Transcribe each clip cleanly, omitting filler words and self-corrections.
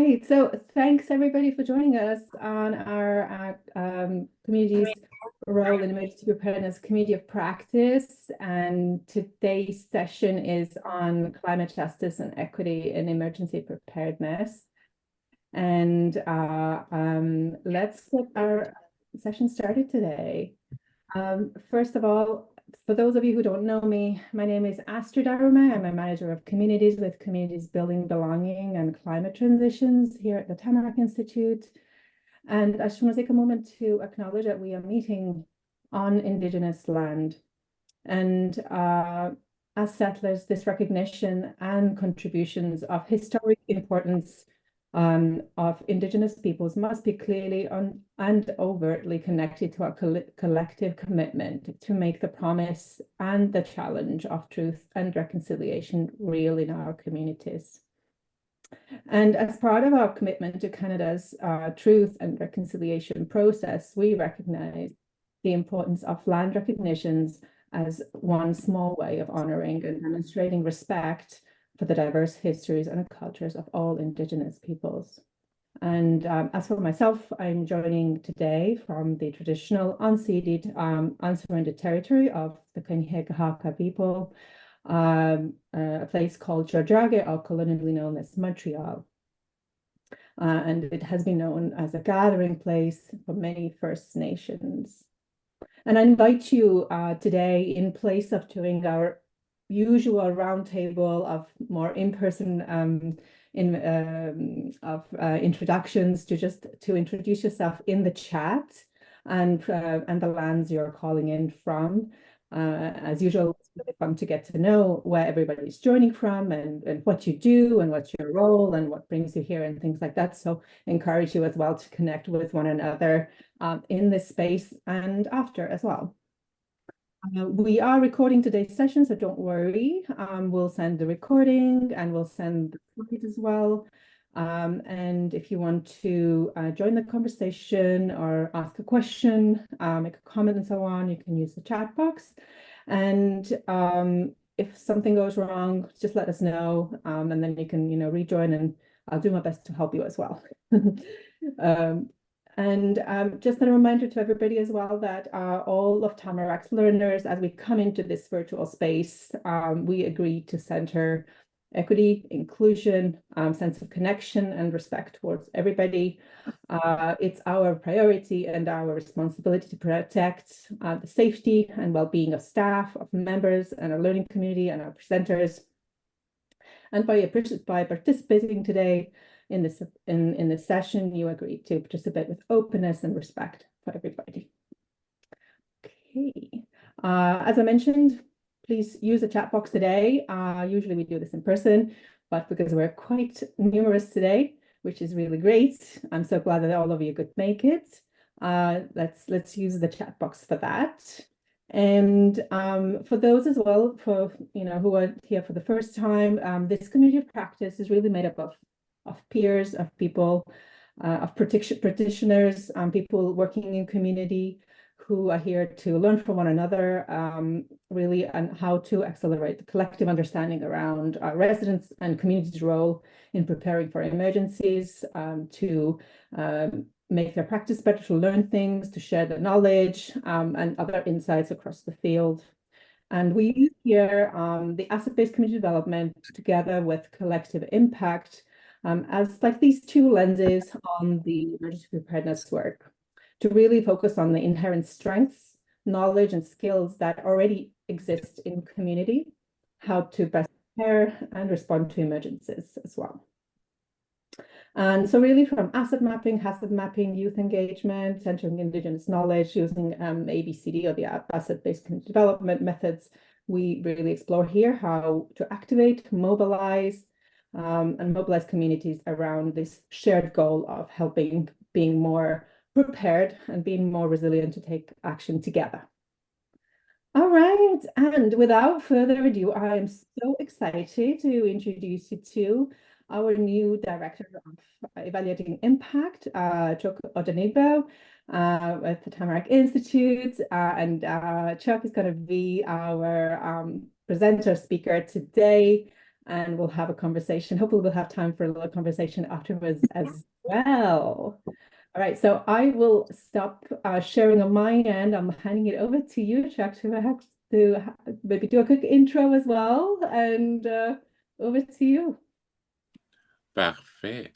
right, so thanks everybody for joining us on our community's role in emergency preparedness community of practice. And today's session is on climate justice and equity in emergency preparedness. And let's get our session started today. First of all, for those of you who don't know me, my name is Astrid Arume. I'm a manager of communities with Communities Building Belonging and Climate Transitions here at the Tamarack Institute. And I just want to take a moment to acknowledge that we are meeting on Indigenous land. And as settlers, this recognition and contributions of historic importance of Indigenous peoples must be clearly and overtly connected to our collective commitment to make the promise and the challenge of truth and reconciliation real in our communities. And as part of our commitment to Canada's truth and reconciliation process, we recognize the importance of land recognitions as one small way of honoring and demonstrating respect for the diverse histories and cultures of all Indigenous peoples. And as for myself, I'm joining today from the traditional unceded, unsurrendered territory of the Kanyen'kehá:ka people, a place called Tiohtià:ke, or colonially known as Montreal. And it has been known as a gathering place for many First Nations. And I invite you today, in place of doing our usual roundtable of more in-person introductions, to introduce yourself in the chat and the lands you're calling in from. As usual, it's really fun to get to know where everybody's joining from and what you do and what's your role and what brings you here and things like that. So I encourage you as well to connect with one another in this space and after as well. We are recording today's session, so don't worry. We'll send the recording and we'll send the slides as well. And if you want to join the conversation or ask a question, make a comment and so on, you can use the chat box. And if something goes wrong, just let us know, and then you can, rejoin, and I'll do my best to help you as well. And just a reminder to everybody as well that all of Tamarack's learners, as we come into this virtual space, we agree to center equity, inclusion, sense of connection and respect towards everybody. It's our priority and our responsibility to protect the safety and well-being of staff, of members, and our learning community and our presenters. And by participating today in this session, you agree to participate with openness and respect for everybody. Okay, as I mentioned, please use the chat box today. Usually we do this in person, but because we're quite numerous today, which is really great, I'm so glad that all of you could make it. Let's use the chat box for that. And for those as well, who are here for the first time, this community of practice is really made up of peers, of people, of practitioners, people working in community who are here to learn from one another, really, and how to accelerate the collective understanding around our residents' and community's role in preparing for emergencies, to make their practice better, to learn things, to share the knowledge, and other insights across the field. And we use here the asset-based community development together with collective impact as like these two lenses on the emergency preparedness work, to really focus on the inherent strengths, knowledge, and skills that already exist in community, how to best prepare and respond to emergencies as well. And so really from asset mapping, hazard mapping, youth engagement, centering Indigenous knowledge, using ABCD, or the asset-based community development methods, we really explore here how to activate, mobilize, and mobilize communities around this shared goal of helping being more prepared and being more resilient to take action together. All right, and without further ado, I am so excited to introduce you to our new Director of Evaluating Impact, Chúk Odenigbo, at the Tamarack Institute. Chúk is going to be our presenter speaker today. and we'll have a conversation. Hopefully we'll have time for a little conversation afterwards as well. All right, so I will stop sharing on my end. I'm handing it over to you, Chuck, to have to maybe do a quick intro as well, and over to you. Parfait.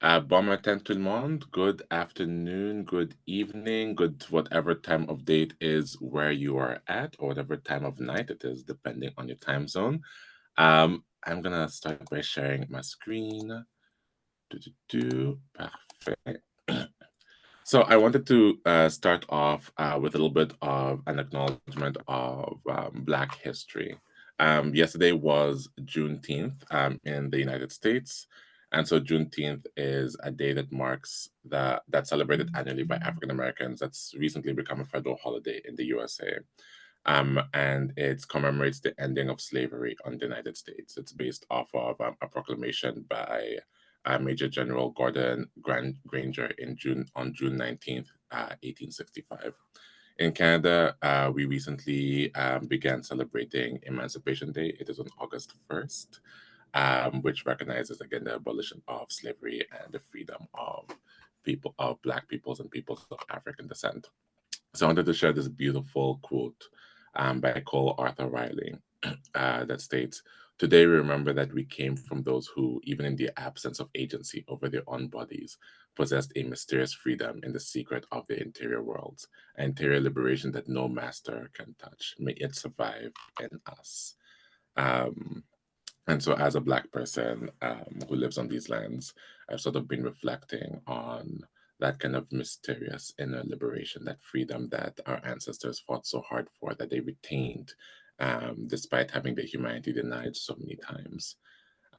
Bon matin tout le monde. Good afternoon, good evening, good whatever time of day it is where you are at, or whatever time of night it is, depending on your time zone. I'm gonna start by sharing my screen. Parfait. So I wanted to start off with a little bit of an acknowledgement of Black history. Yesterday was Juneteenth in the United States. And so Juneteenth is a day that marks that's celebrated annually by African Americans. That's recently become a federal holiday in the USA. And it commemorates the ending of slavery on the United States. It's based off of a proclamation by Major General Gordon Granger on June 19th, 1865. In Canada, we recently began celebrating Emancipation Day. It is on August 1st, which recognizes again the abolition of slavery and the freedom of Black peoples and peoples of African descent. So I wanted to share this beautiful quote by Cole Arthur Riley that states, "Today we remember that we came from those who, even in the absence of agency over their own bodies, possessed a mysterious freedom in the secret of the interior worlds, an interior liberation that no master can touch. May it survive in us." Um, and so, as a Black person who lives on these lands, I've sort of been reflecting on that kind of mysterious inner liberation, that freedom that our ancestors fought so hard for, that they retained despite having their humanity denied so many times.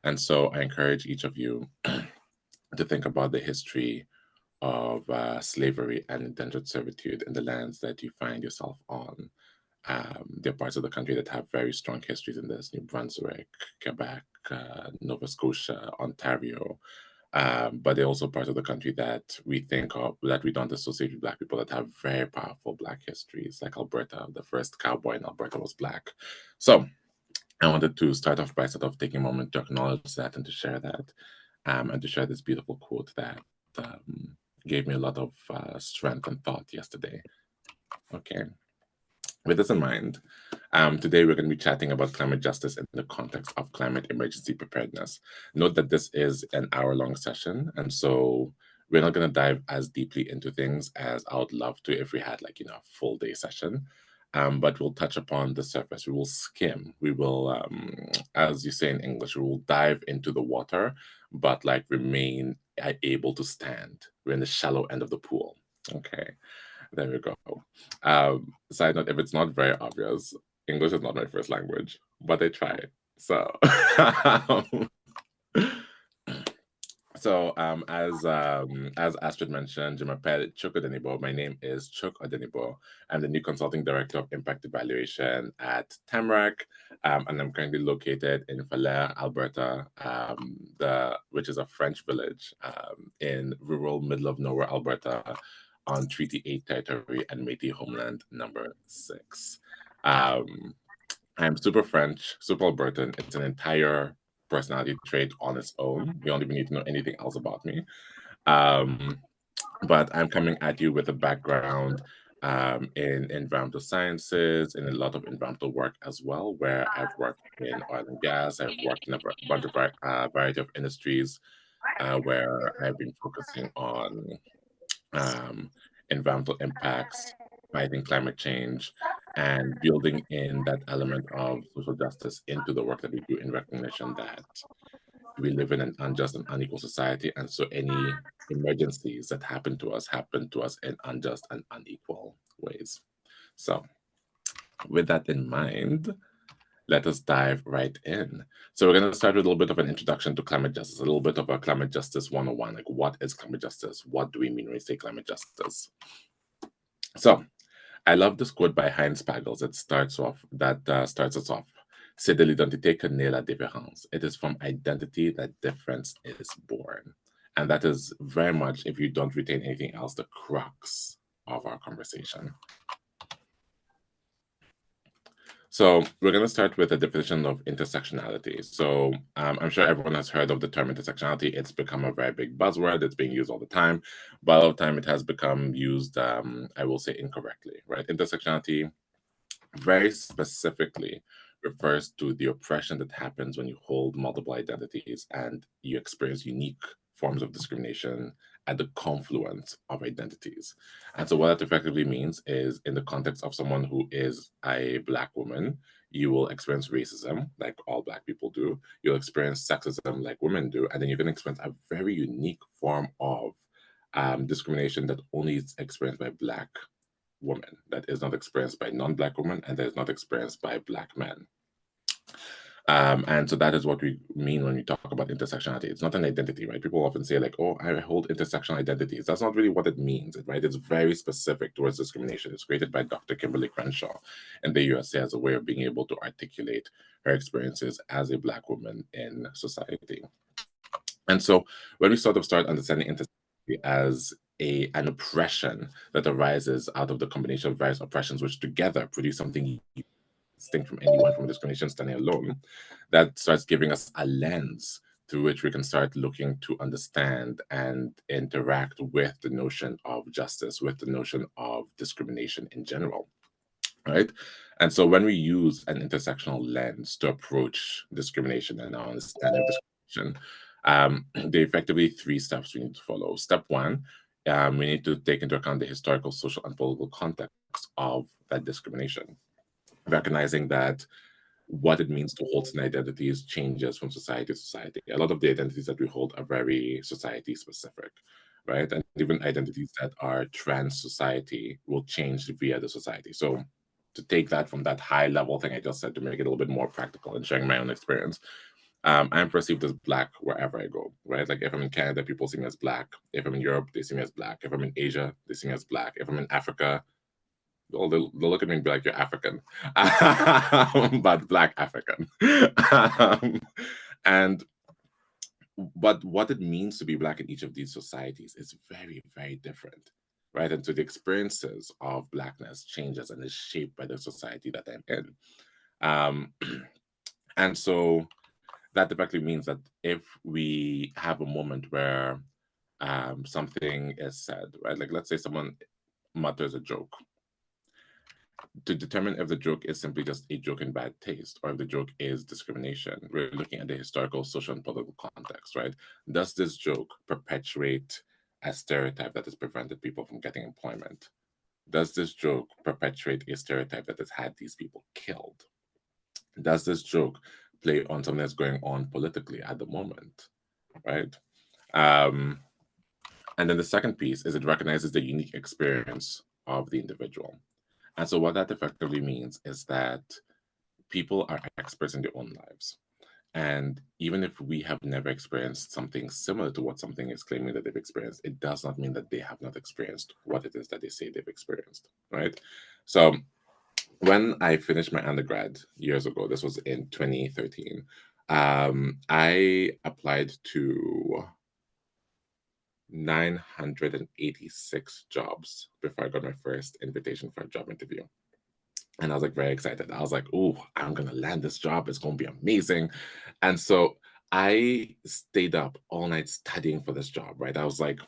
And so, I encourage each of you to think about the history of slavery and indentured servitude in the lands that you find yourself on. There are parts of the country that have very strong histories in this: New Brunswick, Quebec, Nova Scotia, Ontario. But there are also parts of the country that we think of that we don't associate with Black people that have very powerful Black histories, like Alberta. The first cowboy in Alberta was Black. So I wanted to start off by sort of taking a moment to acknowledge that and to share that, and to share this beautiful quote that gave me a lot of strength and thought yesterday. Okay. With this in mind, today we're going to be chatting about climate justice in the context of climate emergency preparedness. Note that this is an hour-long session, and so we're not going to dive as deeply into things as I would love to if we had a full day session. But we'll touch upon the surface. We will skim. We will, as you say in English, we will dive into the water, but remain able to stand. We're in the shallow end of the pool. Okay. There we go. Side note, if it's not very obvious, English is not my first language, but I try. So, as Astrid mentioned, je m'appelle Chúk Odenigbo. My name is Chúk Odenigbo. I'm the new consulting director of impact evaluation at Tamarack, and I'm currently located in Falaire, Alberta, which is a French village in rural middle of nowhere Alberta, on Treaty 8 territory and Métis homeland number 6. I'm super French, super Albertan. It's an entire personality trait on its own. You don't even need to know anything else about me. But I'm coming at you with a background in environmental sciences, in a lot of environmental work as well, where I've worked in oil and gas. I've worked in a bunch of variety of industries where I've been focusing on environmental impacts, fighting climate change, and building in that element of social justice into the work that we do, in recognition that we live in an unjust and unequal society. And so any emergencies that happen to us in unjust and unequal ways. So with that in mind, let us dive right in. So we're going to start with a little bit of an introduction to climate justice, a little bit of a climate justice 101. Like, what is climate justice? What do we mean when we say climate justice? So I love this quote by Heinz Pagels. It starts us off. C'est de l'identité que naît la différence. It is from identity that difference is born. And that is very much, if you don't retain anything else, the crux of our conversation. So we're going to start with a definition of intersectionality. So I'm sure everyone has heard of the term intersectionality. It's become a very big buzzword. It's being used all the time, but a lot of time it has become used, I will say, incorrectly, right? Intersectionality very specifically refers to the oppression that happens when you hold multiple identities and you experience unique forms of discrimination at the confluence of identities. And so, what that effectively means is, in the context of someone who is a Black woman, you will experience racism like all Black people do. You'll experience sexism like women do. And then you can experience a very unique form of discrimination that only is experienced by Black women, that is not experienced by non-Black women, and that is not experienced by Black men. And so that is what we mean when we talk about intersectionality. It's not an identity, right? People often say like, oh, I hold intersectional identities. That's not really what it means, right? It's very specific towards discrimination. It's created by Dr. Kimberly Crenshaw in the USA as a way of being able to articulate her experiences as a Black woman in society. And so when we sort of start understanding intersectionality as an oppression that arises out of the combination of various oppressions, which together produce something distinct from anyone from discrimination standing alone, that starts giving us a lens through which we can start looking to understand and interact with the notion of justice, with the notion of discrimination in general, right? And so when we use an intersectional lens to approach discrimination and our understanding of discrimination, there are effectively three steps we need to follow. Step one, we need to take into account the historical, social, and political context of that discrimination, recognizing that what it means to hold certain identities changes from society to society. A lot of the identities that we hold are very society specific, right? And even identities that are trans society will change via the society. So to take that from that high level thing I just said to make it a little bit more practical and sharing my own experience, I'm perceived as Black wherever I go, right? Like if I'm in Canada, people see me as Black. If I'm in Europe, they see me as Black. If I'm in Asia, they see me as Black. If I'm in Africa, they'll look at me and be like, you're African, but Black African. um, and but what it means to be Black in each of these societies is very, very different, right? And so the experiences of Blackness changes and is shaped by the society that I'm in. Um, and so that effectively means that if we have a moment where something is said, right? Like let's say someone mutters a joke, to determine if the joke is simply just a joke in bad taste or if the joke is discrimination, we're looking at the historical, social, and political context, right? Does this joke perpetuate a stereotype that has prevented people from getting employment? Does this joke perpetuate a stereotype that has had these people killed? Does this joke play on something that's going on politically at the moment, right? Um, and then the second piece is it recognizes the unique experience of the individual. And so what that effectively means is that people are experts in their own lives. And even if we have never experienced something similar to what something is claiming that they've experienced, it does not mean that they have not experienced what it is that they say they've experienced, right? So when I finished my undergrad years ago, this was in 2013, I applied to 986 jobs before I got my first invitation for a job interview. And I was like very excited. I was like, oh, I'm gonna land this job. It's gonna be amazing. And so I stayed up all night studying for this job, right? I was like,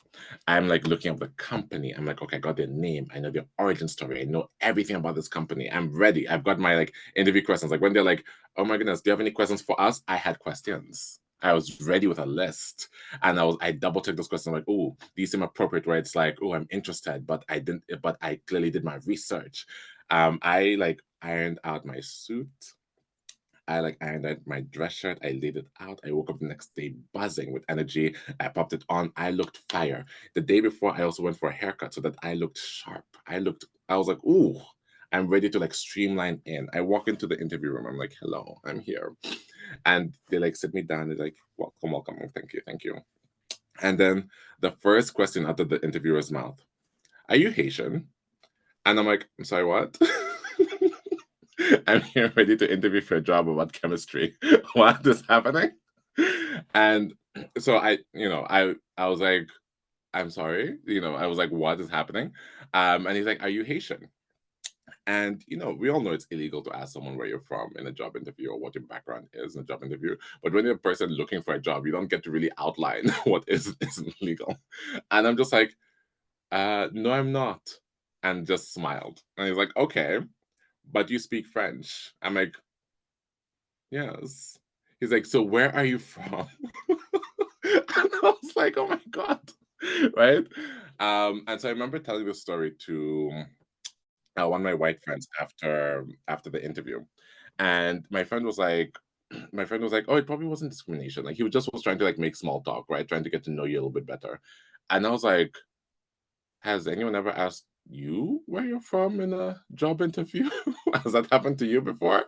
I'm like looking up the company. I'm like, okay, I got their name. I know their origin story. I know everything about this company. I'm ready. I've got my like interview questions. Like when they're like, oh my goodness, do you have any questions for us? I had questions. I was ready with a list. And I double checked those questions. I'm like, oh, these seem appropriate where it's like, oh, I'm interested, but I clearly did my research. I like ironed out my suit. I like ironed out my dress shirt. I laid it out. I woke up the next day buzzing with energy. I popped it on. I looked fire. The day before, I also went for a haircut so that I looked sharp. I was like, ooh, I'm ready to like streamline in. I walk into the interview room. I'm like, hello, I'm here. And they like sit me down. They're like, welcome, welcome. Thank you, thank you. And then the first question out of the interviewer's mouth, are you Haitian? And I'm like, I'm sorry, what? I'm here ready to interview for a job about chemistry. What is happening? And so I was like, I'm sorry. I was like, what is happening? And he's like, are you Haitian? And, we all know it's illegal to ask someone where you're from in a job interview or what your background is in a job interview. But when you're a person looking for a job, you don't get to really outline what isn't legal. And I'm just like, no, I'm not. And just smiled. And he's like, okay, but you speak French. I'm like, yes. He's like, so where are you from? And I was like, oh my God. Right. And so I remember telling this story to one of my white friends after the interview. And my friend was like, oh, it probably wasn't discrimination. Like he just was trying to like make small talk, right? Trying to get to know you a little bit better. And I was like, has anyone ever asked you where you're from in a job interview? Has that happened to you before?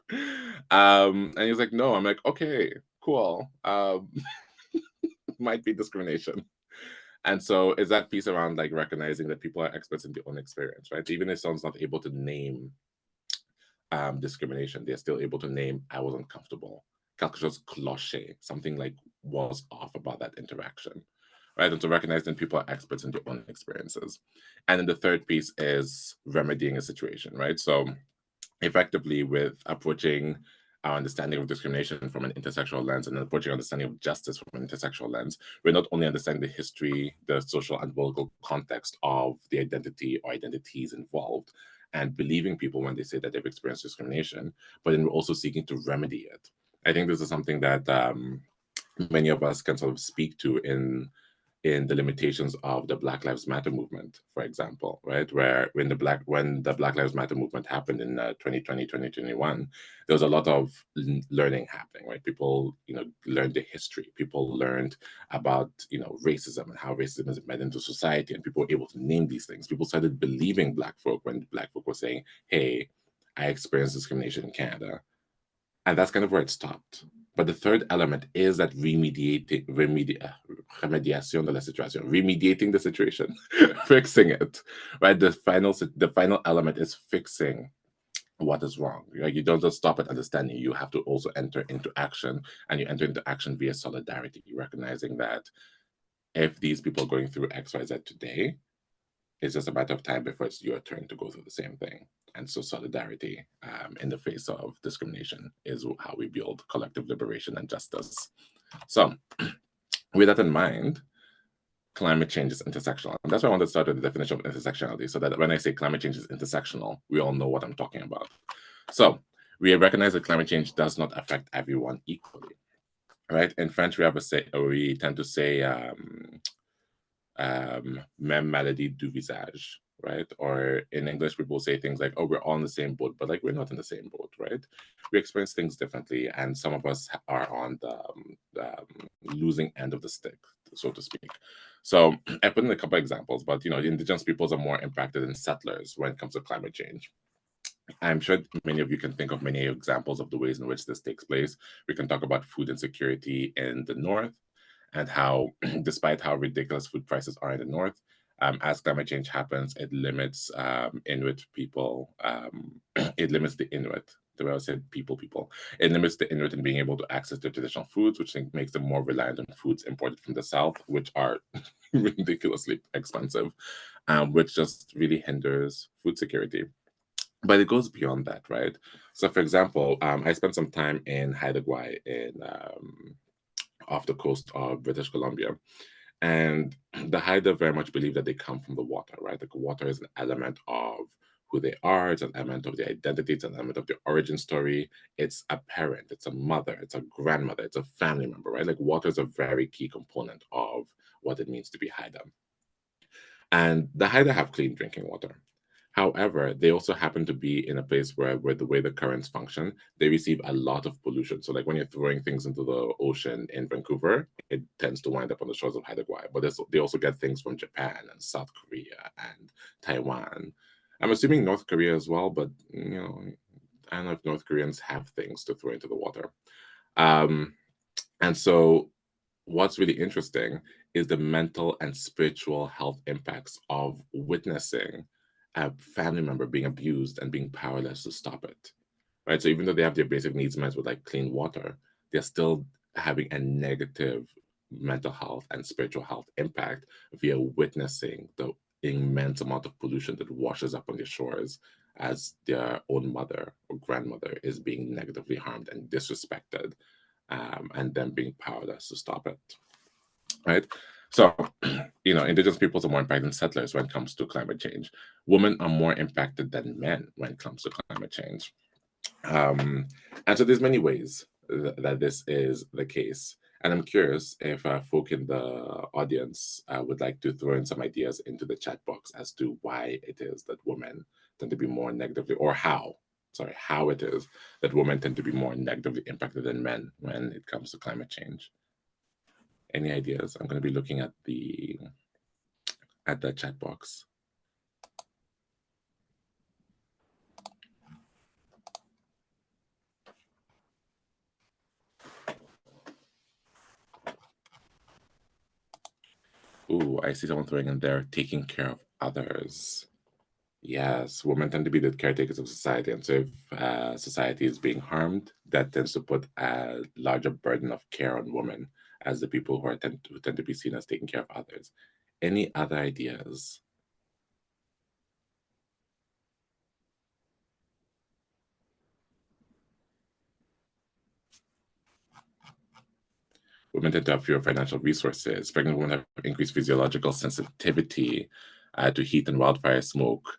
And he was like, no. I'm like, okay, cool. Might be discrimination. And so is that piece around like recognizing that people are experts in their own experience, right? Even if someone's not able to name discrimination, they're still able to name I was uncomfortable. Quelque chose cloché, something like was off about that interaction, right? And to recognize that people are experts in their own experiences. And then the third piece is remedying a situation, right? So effectively with approaching our understanding of discrimination from an intersectional lens and approaching understanding of justice from an intersectional lens, we're not only understanding the history, the social and political context of the identity or identities involved, and believing people when they say that they've experienced discrimination, but then we're also seeking to remedy it. I think this is something that many of us can sort of speak to in the limitations of the Black Lives Matter movement, for example, right? Where when the Black Lives Matter movement happened in 2020, 2021, there was a lot of learning happening, right? People, learned the history. People learned about, racism and how racism is embedded into society, and people were able to name these things. People started believing Black folk when Black folk were saying, hey, I experienced discrimination in Canada. And that's kind of where it stopped. But the third element is that remediation de la situation, remediating the situation, fixing it, right? The final element is fixing what is wrong. Like you don't just stop at understanding. You have to also enter into action, and you enter into action via solidarity, recognizing that if these people are going through X, Y, Z today, it's just a matter of time before it's your turn to go through the same thing. And so solidarity in the face of discrimination is how we build collective liberation and justice. So with that in mind, climate change is intersectional. And that's why I wanted to start with the definition of intersectionality, so that when I say climate change is intersectional, we all know what I'm talking about. So we recognize that climate change does not affect everyone equally, right? In French, we tend to say même maladie du visage, right? Or in English, people say things like, oh, we're all in the same boat, but like we're not in the same boat, right? We experience things differently, and some of us are on the losing end of the stick, so to speak. So I put in a couple of examples, but the indigenous peoples are more impacted than settlers when it comes to climate change. I'm sure many of you can think of many examples of the ways in which this takes place. We can talk about food insecurity in the north, and how, despite how ridiculous food prices are in the north, as climate change happens, it limits Inuit people. It limits the Inuit. The way I said people. It limits the Inuit in being able to access their traditional foods, which makes them more reliant on foods imported from the south, which are ridiculously expensive, which just really hinders food security. But it goes beyond that, right? So, for example, I spent some time in Haida Gwaii off the coast of British Columbia. And the Haida very much believe that they come from the water, right? Like water is an element of who they are, it's an element of their identity, it's an element of their origin story. It's a parent, it's a mother, it's a grandmother, it's a family member, right? Like water is a very key component of what it means to be Haida. And the Haida have clean drinking water. However, they also happen to be in a place where the way the currents function, they receive a lot of pollution. So like when you're throwing things into the ocean in Vancouver, it tends to wind up on the shores of Haida Gwaii. But they also get things from Japan and South Korea and Taiwan. I'm assuming North Korea as well, but I don't know if North Koreans have things to throw into the water. And so what's really interesting is the mental and spiritual health impacts of witnessing a family member being abused and being powerless to stop it, right? So even though they have their basic needs met with like clean water, they're still having a negative mental health and spiritual health impact via witnessing the immense amount of pollution that washes up on their shores as their own mother or grandmother is being negatively harmed and disrespected, and them being powerless to stop it, right? So, indigenous peoples are more impacted than settlers when it comes to climate change. Women are more impacted than men when it comes to climate change. And so there's many ways that this is the case. And I'm curious if folk in the audience would like to throw in some ideas into the chat box as to why it is that women tend to be more negatively, or how it is that women tend to be more negatively impacted than men when it comes to climate change. Any ideas? I'm going to be looking at the chat box. Ooh, I see someone throwing in there, taking care of others. Yes, women tend to be the caretakers of society. And so if society is being harmed, that tends to put a larger burden of care on women as the people who tend to be seen as taking care of others. Any other ideas? Women tend to have fewer financial resources. Pregnant women have increased physiological sensitivity to heat and wildfire smoke.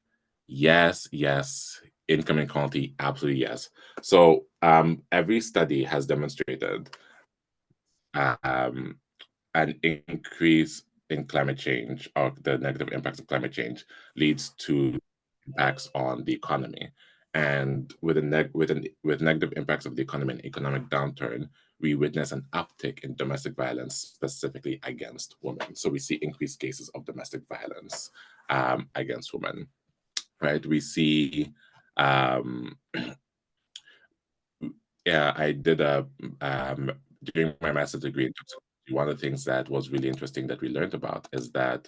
Yes, yes. Income inequality, absolutely yes. So every study has demonstrated um, an increase in climate change, or the negative impacts of climate change, leads to impacts on the economy. And with negative impacts of the economy and economic downturn, we witness an uptick in domestic violence, specifically against women. So we see increased cases of domestic violence against women, right? We see, yeah, I did during my master's degree in toxicology, one of the things that was really interesting that we learned about is that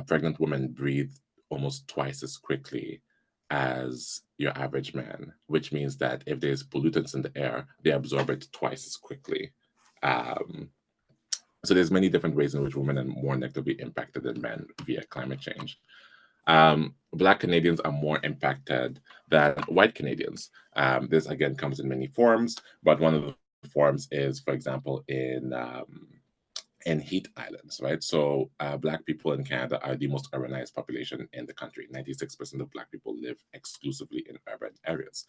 pregnant women breathe almost twice as quickly as your average man, which means that if there's pollutants in the air, they absorb it twice as quickly. Um, so there's many different ways in which women are more negatively impacted than men via climate change. Black Canadians are more impacted than white Canadians. This again comes in many forms, but one of the forms is, for example, in heat islands, right? So Black people in Canada are the most urbanized population in the country. 96% of Black people live exclusively in urban areas.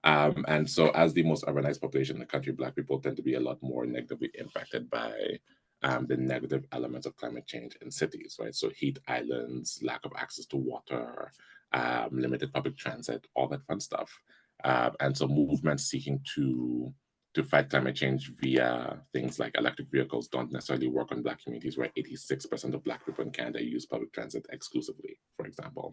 And so as the most urbanized population in the country, Black people tend to be a lot more negatively impacted by the negative elements of climate change in cities, right? So heat islands, lack of access to water, limited public transit, all that fun stuff. And so movements seeking to fight climate change via things like electric vehicles don't necessarily work on Black communities, where 86% of Black people in Canada use public transit exclusively, for example.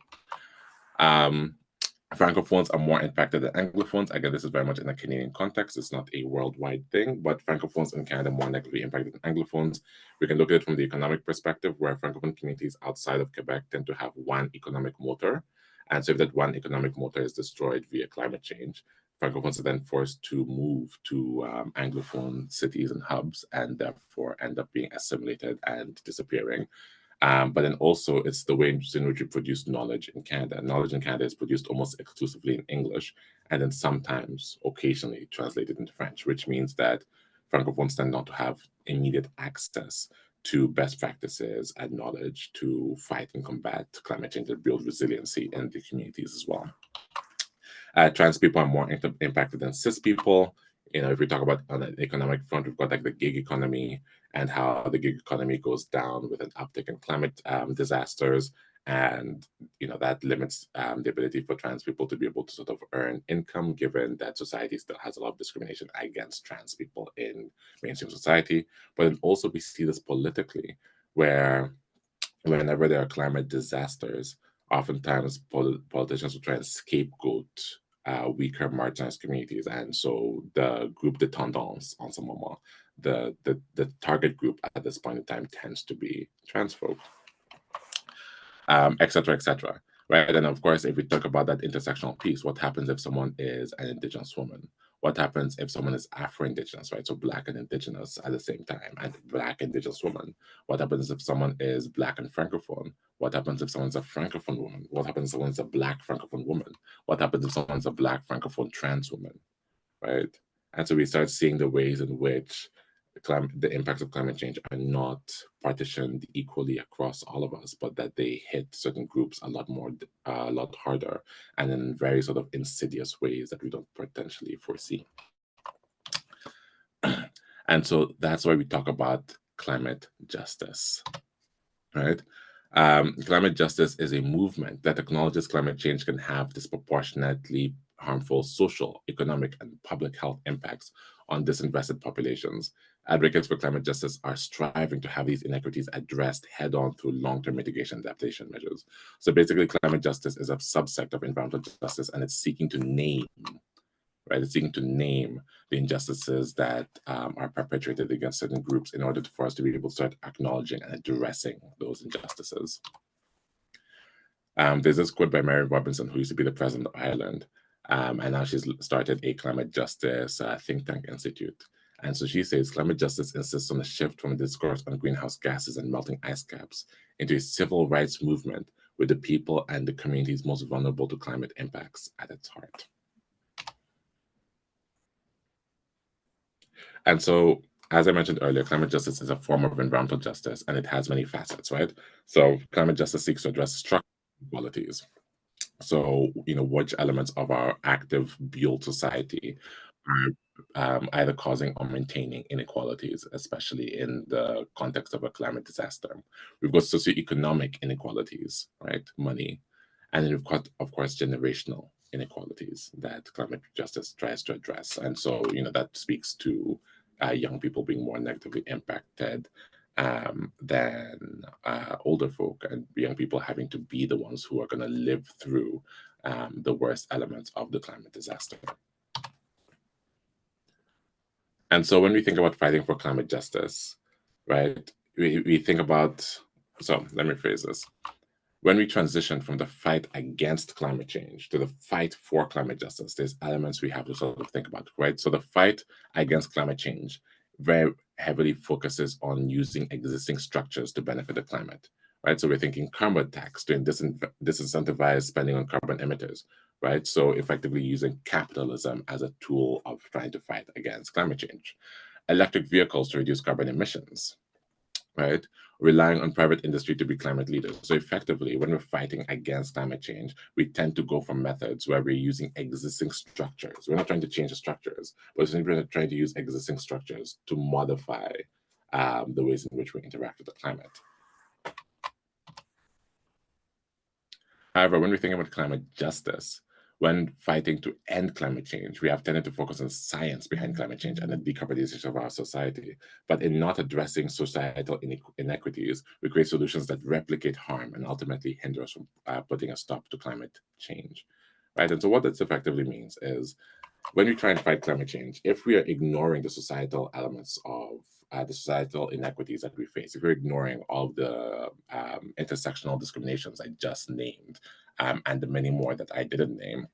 Francophones are more impacted than Anglophones. Again, this is very much in a Canadian context. It's not a worldwide thing, but Francophones in Canada are more negatively impacted than Anglophones. We can look at it from the economic perspective, where Francophone communities outside of Quebec tend to have one economic motor. And so if that one economic motor is destroyed via climate change, Francophones are then forced to move to Anglophone cities and hubs, and therefore end up being assimilated and disappearing. But then also it's the way in which we produce knowledge in Canada. Knowledge in Canada is produced almost exclusively in English, and then sometimes, occasionally, translated into French, which means that Francophones tend not to have immediate access to best practices and knowledge to fight and combat climate change and build resiliency in the communities as well. Trans people are more impacted than cis people. If we talk about on the economic front, we've got like the gig economy and how the gig economy goes down with an uptick in climate disasters. And, that limits the ability for trans people to be able to sort of earn income, given that society still has a lot of discrimination against trans people in mainstream society. But then also we see this politically, where whenever there are climate disasters, oftentimes politicians will try and scapegoat weaker marginalized communities. And so the group de tendance en ce moment, the target group at this point in time tends to be trans folk, et cetera, et cetera. Right. And of course, if we talk about that intersectional piece, what happens if someone is an Indigenous woman? What happens if someone is Afro-Indigenous, right? So Black and Indigenous at the same time, and Black Indigenous woman. What happens if someone is Black and Francophone? What happens if someone's a Francophone woman? What happens if someone's a Black Francophone woman? What happens if someone's a Black Francophone trans woman, right? And so we start seeing the ways in which the impacts of climate change are not partitioned equally across all of us, but that they hit certain groups a lot more, a lot harder, and in very sort of insidious ways that we don't potentially foresee. And so that's why we talk about climate justice, right? Climate justice is a movement that acknowledges climate change can have disproportionately harmful social, economic, and public health impacts on disinvested populations. Advocates for climate justice are striving to have these inequities addressed head-on through long-term mitigation and adaptation measures. So basically, climate justice is a subsect of environmental justice, and it's seeking to name, right? It's seeking to name the injustices that are perpetrated against certain groups in order for us to be able to start acknowledging and addressing those injustices. There's this quote by Mary Robinson, who used to be the president of Ireland, and now she's started a climate justice think tank institute. And so she says climate justice insists on a shift from a discourse on greenhouse gases and melting ice caps into a civil rights movement with the people and the communities most vulnerable to climate impacts at its heart. And so, as I mentioned earlier, climate justice is a form of environmental justice, and it has many facets, right? So climate justice seeks to address structural inequalities. So, which elements of our active built society are either causing or maintaining inequalities, especially in the context of a climate disaster. We've got socioeconomic inequalities, right? Money. And then we've got, of course, generational inequalities that climate justice tries to address. And so, that speaks to young people being more negatively impacted than older folk, and young people having to be the ones who are going to live through the worst elements of the climate disaster. And so when we think about fighting for climate justice, right, we think about, so let me phrase this. When we transition from the fight against climate change to the fight for climate justice, there's elements we have to sort of think about, right? So the fight against climate change very heavily focuses on using existing structures to benefit the climate, right? So we're thinking carbon tax to disincentivize spending on carbon emitters, right? So effectively using capitalism as a tool of trying to fight against climate change. Electric vehicles to reduce carbon emissions, right? Relying on private industry to be climate leaders. So effectively, when we're fighting against climate change, we tend to go for methods where we're using existing structures. We're not trying to change the structures, but we're trying to use existing structures to modify the ways in which we interact with the climate. However, when we think about climate justice, when fighting to end climate change, we have tended to focus on science behind climate change and the decarbonization of our society. But in not addressing societal inequities, we create solutions that replicate harm and ultimately hinder us from putting a stop to climate change, right? And so what this effectively means is when we try and fight climate change, if we are ignoring the societal elements of the societal inequities that we face, if we're ignoring all of the intersectional discriminations I just named, and the many more that I didn't name,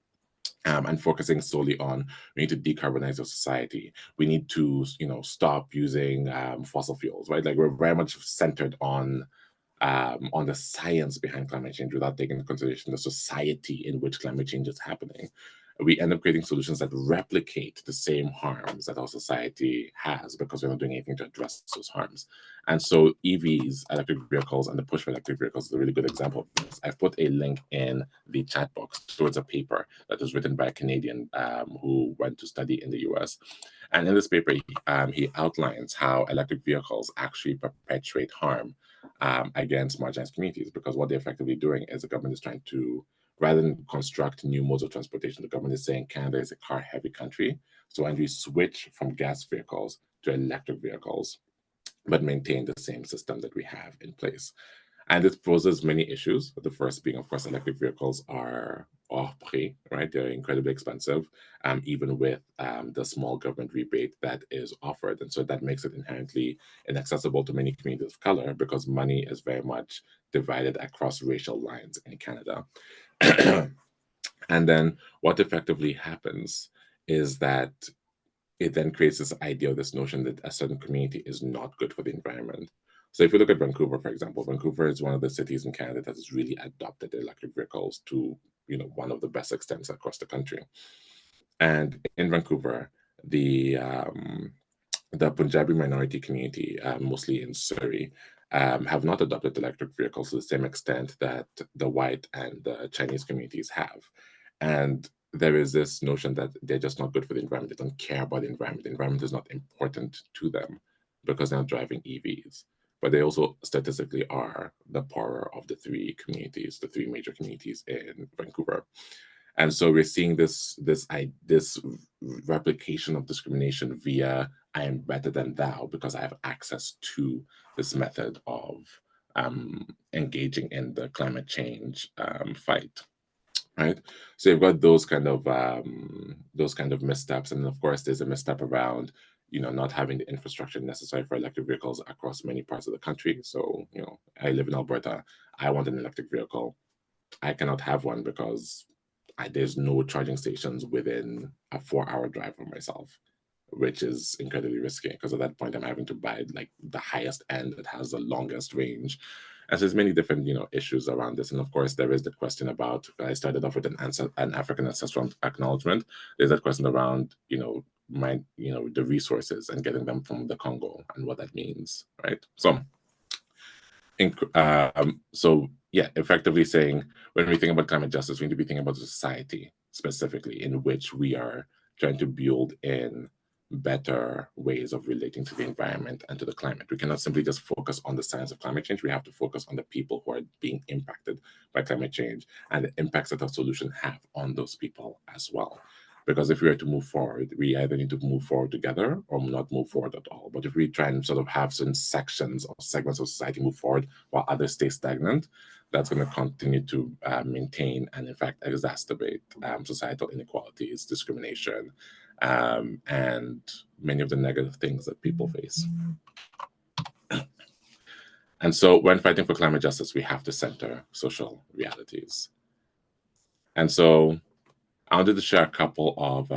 and focusing solely on we need to decarbonize our society. We need to, stop using fossil fuels, right? Like we're very much centered on the science behind climate change without taking into consideration the society in which climate change is happening. We end up creating solutions that replicate the same harms that our society has because we're not doing anything to address those harms. And so EVs, electric vehicles, and the push for electric vehicles is a really good example of this. I've put a link in the chat box towards a paper that was written by a Canadian who went to study in the US. And in this paper, he outlines how electric vehicles actually perpetuate harm against marginalized communities, because what they're effectively doing is the government is trying to, rather than construct new modes of transportation, the government is saying Canada is a car-heavy country. So when we switch from gas vehicles to electric vehicles, but maintain the same system that we have in place. And it poses many issues. The first being, of course, electric vehicles are hors prix, right? They're incredibly expensive, even with the small government rebate that is offered. And so that makes it inherently inaccessible to many communities of color because money is very much divided across racial lines in Canada. And then what effectively happens is that it then creates this idea, this notion that a certain community is not good for the environment. So if you look at Vancouver, for example, Vancouver is one of the cities in Canada that has really adopted electric vehicles to, one of the best extents across the country. And in Vancouver, the Punjabi minority community, mostly in Surrey, have not adopted electric vehicles to the same extent that the white and the Chinese communities have. And there is this notion that they're just not good for the environment. They don't care about the environment. The environment is not important to them because they're not driving EVs. But they also statistically are the poorer of the three communities, the three major communities in Vancouver. And so we're seeing this replication of discrimination via I am better than thou because I have access to this method of engaging in the climate change fight, right? So you've got those kind of missteps, and of course there's a misstep around not having the infrastructure necessary for electric vehicles across many parts of the country. So I live in Alberta. I want an electric vehicle. I cannot have one because there's no charging stations within a 4-hour drive from myself, which is incredibly risky because at that point I'm having to buy like the highest end that has the longest range. And so there's many different issues around this. And of course there is the question about, I started off with an African ancestral acknowledgement. There's that question around the resources and getting them from the Congo and what that means, right? So yeah, effectively saying when we think about climate justice, we need to be thinking about society specifically in which we are trying to build in better ways of relating to the environment and to the climate. We cannot simply just focus on the science of climate change. We have to focus on the people who are being impacted by climate change and the impacts that our solution have on those people as well. Because if we are to move forward, we either need to move forward together or not move forward at all. But if we try and sort of have certain sections or segments of society move forward while others stay stagnant, that's going to continue to maintain and, in fact, exacerbate societal inequalities, discrimination, and many of the negative things that people face. And so when fighting for climate justice, we have to center social realities. And so I wanted to share a couple of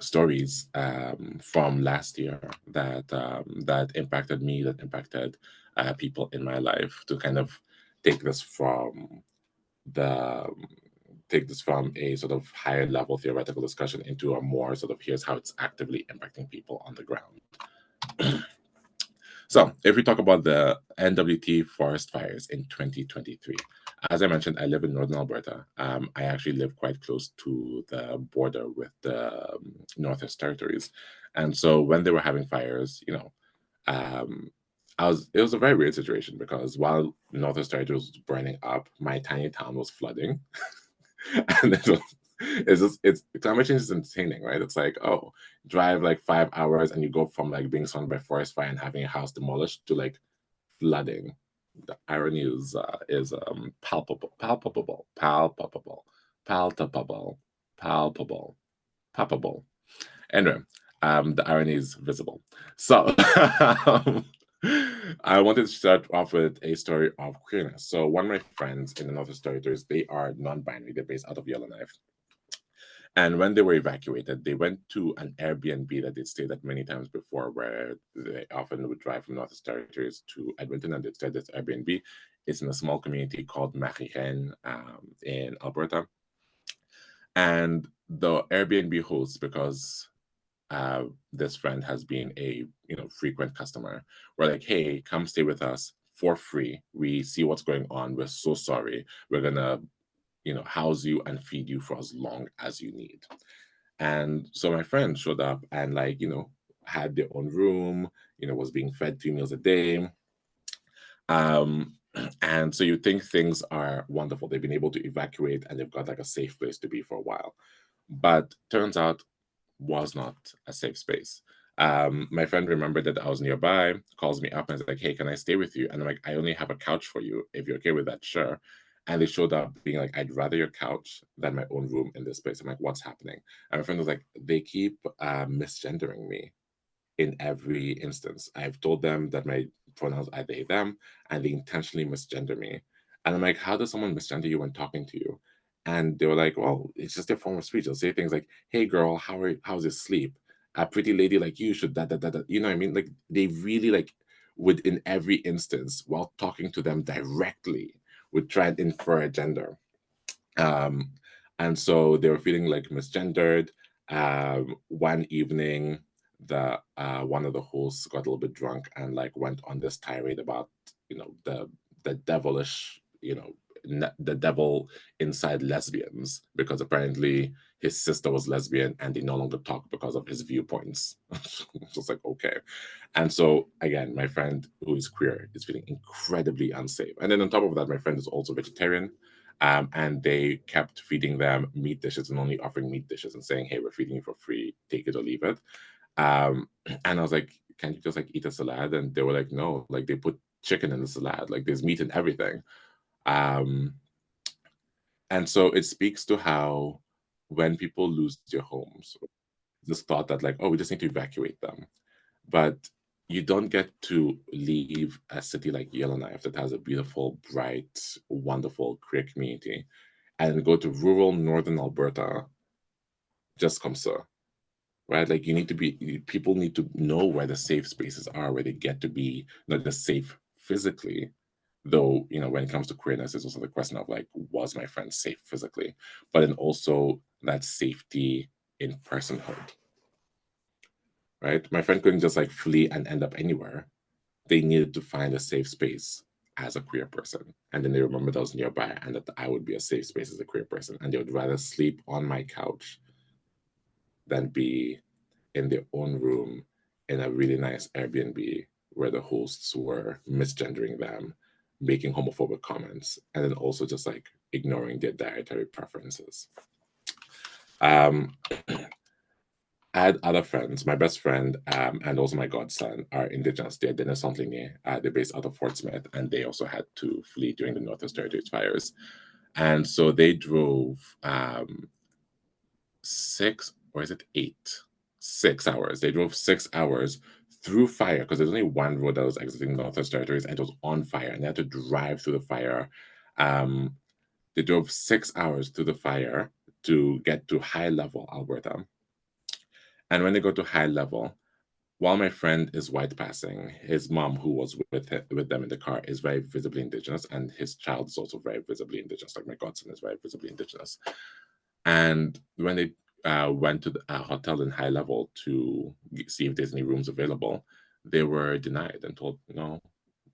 stories from last year that impacted me, that impacted people in my life, to kind of take this from a sort of higher level theoretical discussion into a more sort of here's how it's actively impacting people on the ground. So if we talk about the NWT forest fires in 2023, as I mentioned, I live in Northern Alberta. I actually live quite close to the border with the Northwest Territories. And so when they were having fires, it was a very weird situation because while Northwest Territories was burning up, my tiny town was flooding. And climate change is entertaining, right? It's like, oh, drive like 5 hours and you go from like being surrounded by forest fire and having a house demolished to like flooding. The irony is palpable. Anyway, the irony is visible. So I wanted to start off with a story of queerness. So one of my friends in the Northwest Territories, they are non-binary. They're based out of Yellowknife. And when they were evacuated, they went to an Airbnb that they'd stayed at many times before, where they often would drive from Northwest Territories to Edmonton, and they'd stay at this Airbnb. It's in a small community called Marihen in Alberta. And the Airbnb host, because this friend has been a frequent customer, we're like, hey, come stay with us for free. We see what's going on. We're so sorry. We're gonna house you and feed you for as long as you need. And so my friend showed up and had their own room, was being fed 3 meals a day. And so you think things are wonderful. They've been able to evacuate and they've got like a safe place to be for a while. But turns out was not a safe space. My friend remembered that I was nearby, calls me up and is like, hey, can I stay with you? And I'm like, I only have a couch for you. If you're okay with that, sure. And they showed up being like, I'd rather your couch than my own room in this place. I'm like, what's happening? And my friend was like, they keep misgendering me in every instance. I've told them that my pronouns are they, them, and they intentionally misgender me. And I'm like, how does someone misgender you when talking to you? And they were like, well, it's just their form of speech. They'll say things like, hey girl, how's your sleep? A pretty lady like you should that. You know what I mean? Like they really like would, in every instance, while talking to them directly, would try and infer a gender. And so they were feeling like misgendered. One evening, the one of the hosts got a little bit drunk and like went on this tirade about, you know, the devilish, you know, the devil inside lesbians, because apparently his sister was lesbian and they no longer talk because of his viewpoints. Just like, okay. And so again, my friend who is queer is feeling incredibly unsafe. And then on top of that, my friend is also vegetarian. And they kept feeding them meat dishes and only offering meat dishes and saying, hey, we're feeding you for free, take it or leave it. And I was like, can't you just like eat a salad? And they were like, no, like they put chicken in the salad, like there's meat in everything. And so it speaks to how when people lose their homes, this thought that like, oh, we just need to evacuate them. But you don't get to leave a city like Yellowknife that has a beautiful, bright, wonderful queer community and go to rural northern Alberta just comme ça, right? Like you need to be, people need to know where the safe spaces are, where they get to be not just safe physically, though, you know, when it comes to queerness, it's also the question of like, was my friend safe physically? But then also that safety in personhood, right? My friend couldn't just like flee and end up anywhere. They needed to find a safe space as a queer person. And then they remembered I was nearby and that I would be a safe space as a queer person. And they would rather sleep on my couch than be in their own room in a really nice Airbnb where the hosts were misgendering them, making homophobic comments, and then also just like ignoring their dietary preferences. I had other friends. My best friend and also my godson are Indigenous. They're Dennis Saint-Ligné. They're based out of Fort Smith, and they also had to flee during the Northwest Territories fires. And so they drove 6, or is it 8? 6 hours. They drove 6 hours through fire because there's only one road that was exiting the Northwest Territories and it was on fire, and they had to drive through the fire. They drove 6 hours through the fire to get to High Level, Alberta. And when they go to High Level, while my friend is white passing, his mom, who was with them in the car, is very visibly Indigenous, and his child is also very visibly Indigenous. Like my godson is very visibly Indigenous. And when they went to a hotel in High Level to see if there's any rooms available, they were denied and told, no,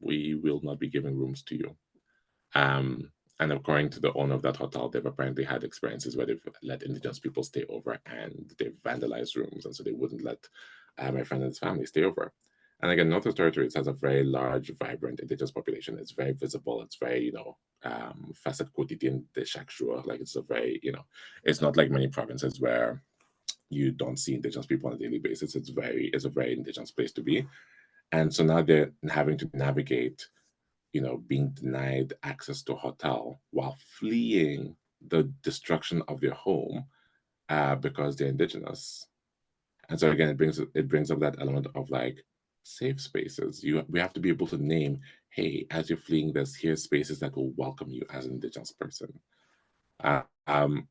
we will not be giving rooms to you. And according to the owner of that hotel, they've apparently had experiences where they've let Indigenous people stay over and they've vandalized rooms. And so they wouldn't let my friend and his family stay over. And again, Northwest Territories has a very large, vibrant Indigenous population. It's very visible. It's very, you know, facet quotidien de chaque jour. Like it's a very, you know, it's not like many provinces where you don't see Indigenous people on a daily basis. It's a very Indigenous place to be. And so now they're having to navigate, you know, being denied access to a hotel while fleeing the destruction of their home because they're Indigenous. And so again, it brings up that element of like safe spaces. We have to be able to name, hey, as you're fleeing this, here's spaces that will welcome you as an Indigenous person. And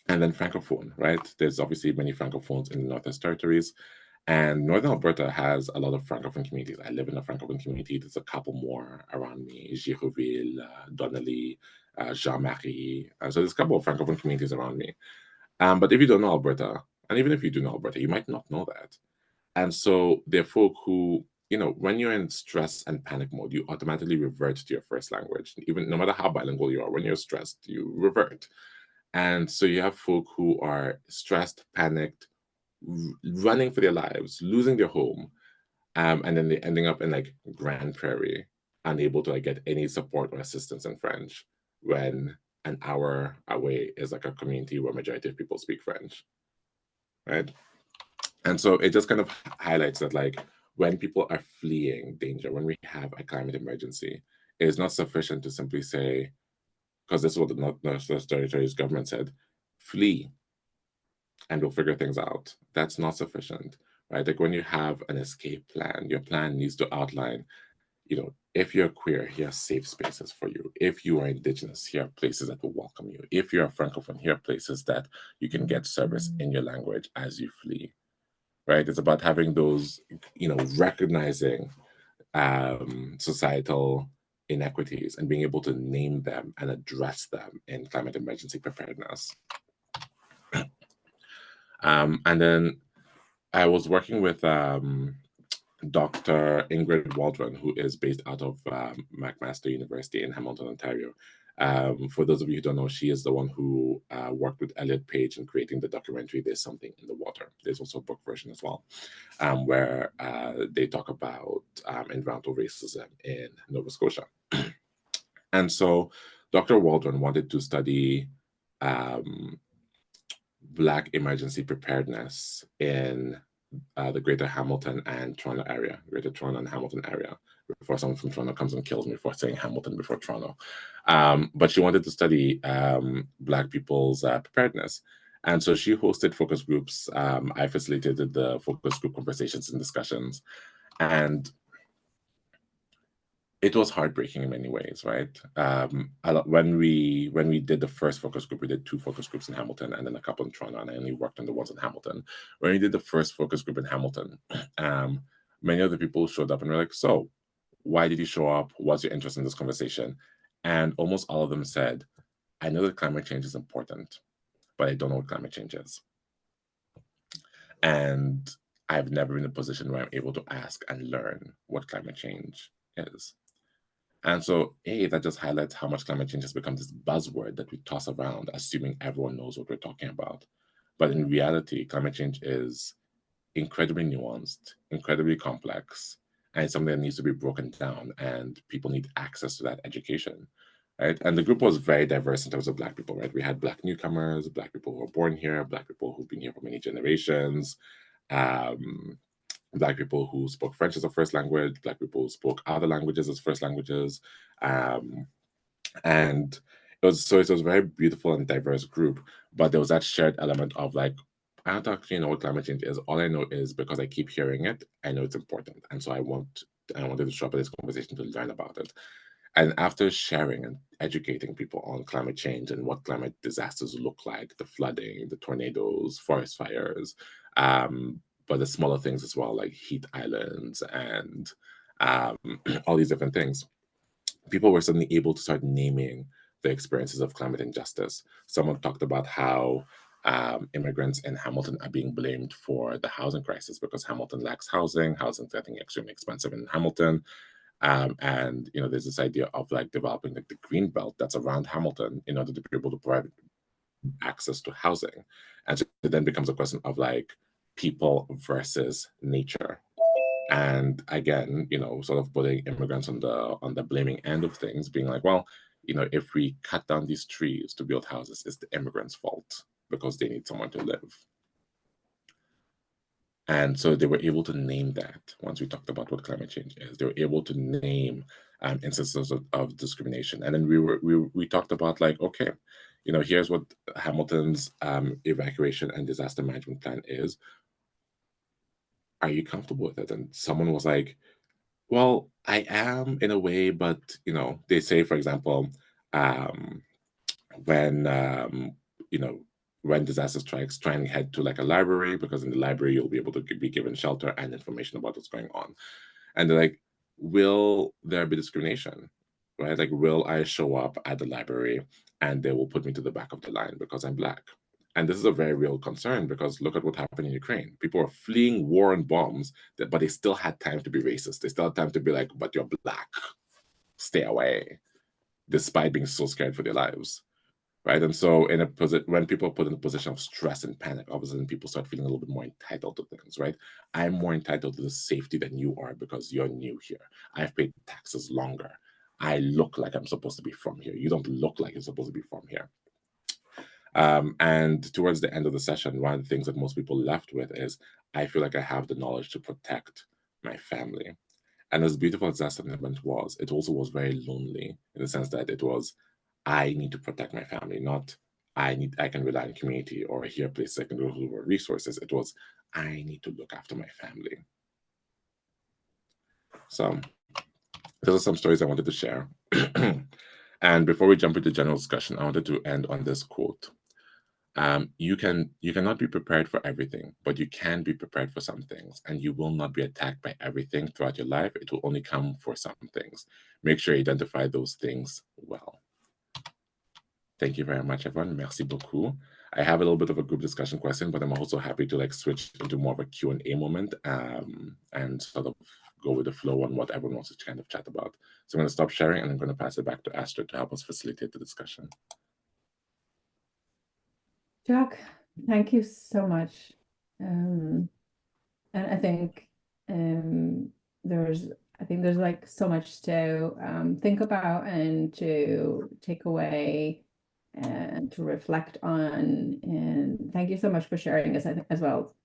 then Francophone, right? There's obviously many Francophones in the Northwest Territories. And Northern Alberta has a lot of Francophone communities. I live in a Francophone community. There's a couple more around me, Girouville, Donnelly, Jean-Marie. So there's a couple of Francophone communities around me. But if you don't know Alberta, and even if you do know Alberta, you might not know that. And so there are folk who, you know, when you're in stress and panic mode, you automatically revert to your first language. Even no matter how bilingual you are, when you're stressed, you revert. And so you have folk who are stressed, panicked, running for their lives, losing their home, and then they're ending up in like Grand Prairie, unable to like get any support or assistance in French when an hour away is like a community where majority of people speak French, right? And so it just kind of highlights that like when people are fleeing danger, when we have a climate emergency, it is not sufficient to simply say, because this is what the Northwest Territories government said, flee and we'll figure things out. That's not sufficient, right? Like when you have an escape plan, your plan needs to outline, you know, if you're queer, here are safe spaces for you. If you are Indigenous, here are places that will welcome you. If you're a Francophone, here are places that you can get service in your language as you flee, right? It's about having those, you know, recognizing societal inequities and being able to name them and address them in climate emergency preparedness. And then I was working with Dr. Ingrid Waldron, who is based out of McMaster University in Hamilton, Ontario. For those of you who don't know, she is the one who worked with Elliot Page in creating the documentary There's Something in the Water. There's also a book version as well, where they talk about environmental racism in Nova Scotia. And so Dr. Waldron wanted to study Black emergency preparedness in the Greater Hamilton and Toronto area, Greater Toronto and Hamilton area, before someone from Toronto comes and kills me for saying Hamilton before Toronto. But she wanted to study Black people's preparedness. And so she hosted focus groups. I facilitated the focus group conversations and discussions. And it was heartbreaking in many ways, right? When we did the first focus group, we did 2 focus groups in Hamilton and then a couple in Toronto, and I only worked on the ones in Hamilton. When we did the first focus group in Hamilton, many of the people showed up and were like, so why did you show up? What's your interest in this conversation? And almost all of them said, I know that climate change is important, but I don't know what climate change is. And I've never been in a position where I'm able to ask and learn what climate change is. And so, that just highlights how much climate change has become this buzzword that we toss around, assuming everyone knows what we're talking about. But in reality, climate change is incredibly nuanced, incredibly complex, and it's something that needs to be broken down, and people need access to that education, right? And the group was very diverse in terms of Black people, right? We had Black newcomers, Black people who were born here, Black people who've been here for many generations, Black people who spoke French as a first language, Black people who spoke other languages as first languages. And it was a very beautiful and diverse group, but there was that shared element of like, I don't actually know what climate change is. All I know is because I keep hearing it, I know it's important. And so I wanted to show up at this conversation to learn about it. And after sharing and educating people on climate change and what climate disasters look like, the flooding, the tornadoes, forest fires, but the smaller things as well, like heat islands and all these different things, people were suddenly able to start naming the experiences of climate injustice. Someone talked about how immigrants in Hamilton are being blamed for the housing crisis because Hamilton lacks housing. Housing's getting extremely expensive in Hamilton. And there's this idea of like developing like the green belt that's around Hamilton in order to be able to provide access to housing. And so it then becomes a question of like people versus nature. And again, sort of putting immigrants on the blaming end of things, being like, well, if we cut down these trees to build houses, it's the immigrants' fault because they need somewhere to live. And so they were able to name that once we talked about what climate change is. They were able to name instances of discrimination. And then we talked about like, okay, here's what Hamilton's evacuation and disaster management plan is. Are you comfortable with it? And someone was like, well, I am in a way, but they say, for example, when when disaster strikes, try and head to like a library, because in the library you'll be able to be given shelter and information about what's going on. And they're like, will there be discrimination? Right? Like, will I show up at the library and they will put me to the back of the line because I'm Black? And this is a very real concern because look at what happened in Ukraine. People are fleeing war and bombs, but they still had time to be racist. They still had time to be like, but you're Black, stay away, despite being so scared for their lives. Right. And so when people are put in a position of stress and panic, obviously people start feeling a little bit more entitled to things, right? I'm more entitled to the safety than you are because you're new here. I've paid taxes longer. I look like I'm supposed to be from here. You don't look like you're supposed to be from here. And towards the end of the session, one of the things that most people left with is, I feel like I have the knowledge to protect my family. And as beautiful as that sentiment was, it also was very lonely in the sense that it was, I need to protect my family, not I can rely on community or here places I can go to resources. It was, I need to look after my family. So those are some stories I wanted to share. And before we jump into general discussion, I wanted to end on this quote. You cannot be prepared for everything, but you can be prepared for some things, and you will not be attacked by everything throughout your life. It will only come for some things. Make sure you identify those things well. Thank you very much, everyone. Merci beaucoup. I have a little bit of a group discussion question, but I'm also happy to like switch into more of a Q&A moment and sort of go with the flow on what everyone wants to kind of chat about. So I'm going to stop sharing and I'm going to pass it back to Astrid to help us facilitate the discussion. Jack, thank you so much. And I think there's like so much to think about and to take away and to reflect on. And thank you so much for sharing this, I think, as well.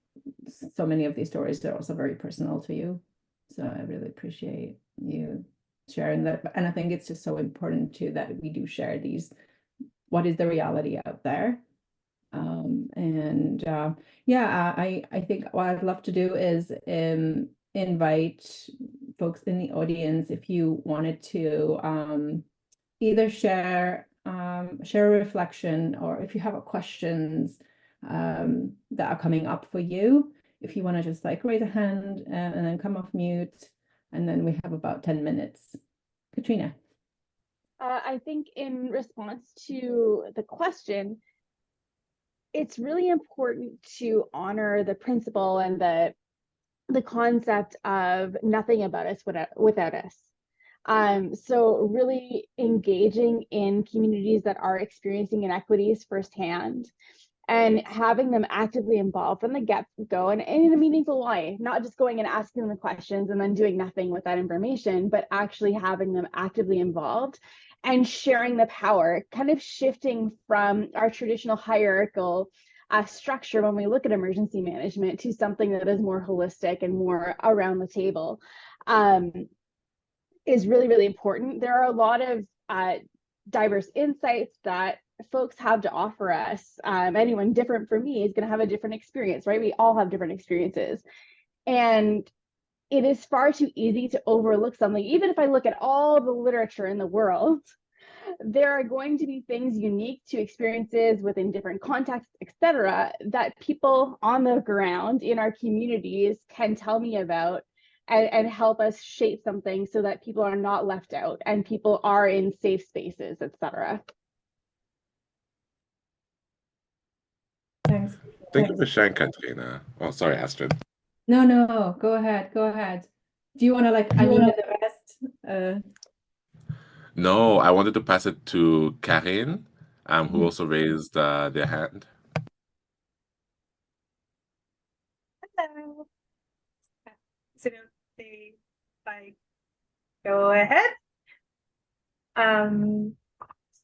So many of these stories are also very personal to you. So I really appreciate you sharing that. And I think it's just so important too that we do share these, what is the reality out there. I think what I'd love to do is invite folks in the audience if you wanted to either share a reflection, or if you have questions that are coming up for you, if you want to just like raise a hand and then come off mute, and then we have about 10 minutes. Katrina. I think in response to the question, it's really important to honor the principle and the concept of nothing about us without us. So really engaging in communities that are experiencing inequities firsthand and having them actively involved from the get-go and in a meaningful way, not just going and asking them the questions and then doing nothing with that information, but actually having them actively involved and sharing the power, kind of shifting from our traditional hierarchical structure when we look at emergency management to something that is more holistic and more around the table is really, really important. There are a lot of diverse insights that folks have to offer us. Anyone different from me is going to have a different experience, right? We all have different experiences. And it is far too easy to overlook something. Even if I look at all the literature in the world, there are going to be things unique to experiences within different contexts, etc., that people on the ground in our communities can tell me about and help us shape something so that people are not left out and people are in safe spaces, etc. Thanks. Thank you for sharing, Katrina. Oh, sorry, Astrid. No, go ahead. Do you want to like unmute the rest? No, I wanted to pass it to Karin, who also raised their hand. Hello. Is it okay if I go ahead?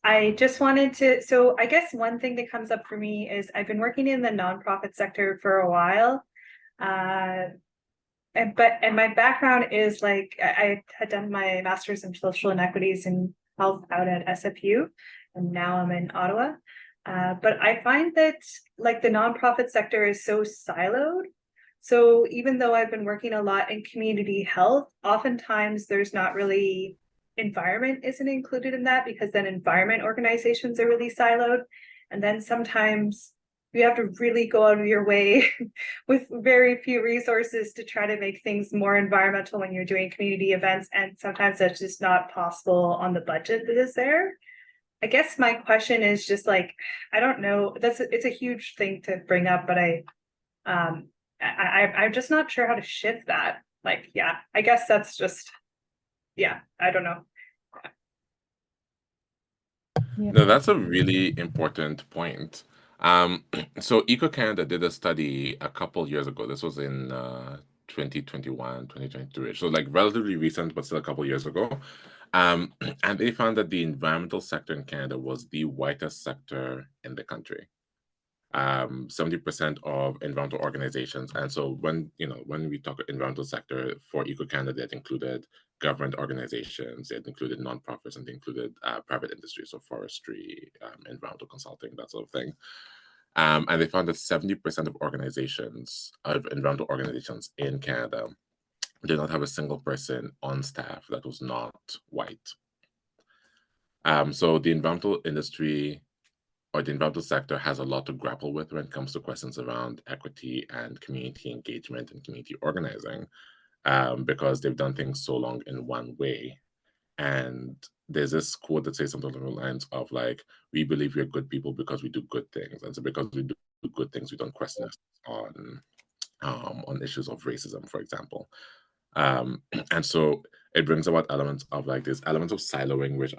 I just wanted to, so I guess one thing that comes up for me is I've been working in the nonprofit sector for a while. And my background is like, I had done my master's in social inequities in health out at SFU, and now I'm in Ottawa. But I find that like the nonprofit sector is so siloed. So even though I've been working a lot in community health, oftentimes there's not really, environment isn't included in that, because then environment organizations are really siloed. And then sometimes you have to really go out of your way with very few resources to try to make things more environmental when you're doing community events. And sometimes that's just not possible on the budget that is there. I guess my question is just like, I don't know, it's a huge thing to bring up, but I'm just not sure how to shift that. Like, yeah, I guess that's just, yeah, I don't know. Yeah. No, that's a really important point. So Eco Canada did a study a couple years ago. This was in 2021, 2023. So like relatively recent, but still a couple years ago. And they found that the environmental sector in Canada was the whitest sector in the country. 70% of environmental organizations. And so when we talk environmental sector for Eco Canada, that included government organizations, it included nonprofits, and they included private industry, so forestry, environmental consulting, that sort of thing. And they found that 70% of environmental organizations in Canada did not have a single person on staff that was not white. So the environmental industry or the environmental sector has a lot to grapple with when it comes to questions around equity and community engagement and community organizing, because they've done things so long in one way. And there's this quote that says something along the lines of like, we believe we're good people because we do good things. And so because we do good things, we don't question us on issues of racism, for example. And so it brings about elements of like there's elements of siloing which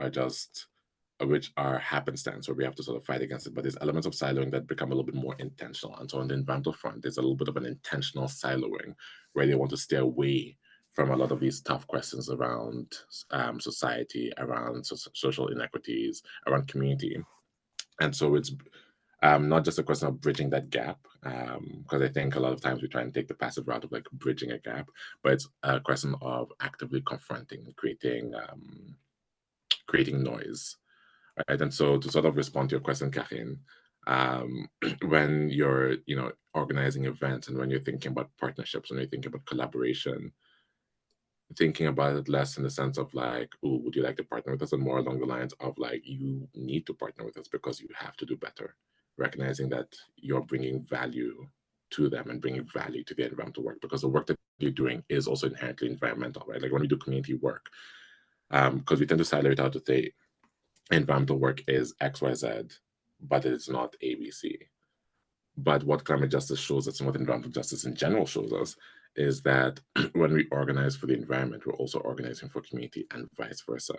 are happenstance where we have to sort of fight against it, but there's elements of siloing that become a little bit more intentional. And so on the environmental front, there's a little bit of an intentional siloing where they want to stay away from a lot of these tough questions around society, around social inequities, around community. And so it's not just a question of bridging that gap, because I think a lot of times we try and take the passive route of like bridging a gap, but it's a question of actively confronting, creating noise, right? And so to sort of respond to your question, Karin, when you're organizing events and when you're thinking about partnerships, when you're thinking about collaboration, thinking about it less in the sense of like, oh, would you like to partner with us, and more along the lines of like, you need to partner with us because you have to do better, recognizing that you're bringing value to them and bringing value to the environmental work, because the work that you're doing is also inherently environmental, right? Like when we do community work, because we tend to silo it out to say environmental work is XYZ, but it's not ABC. But what climate justice shows us and what environmental justice in general shows us is that when we organize for the environment, we're also organizing for community and vice versa,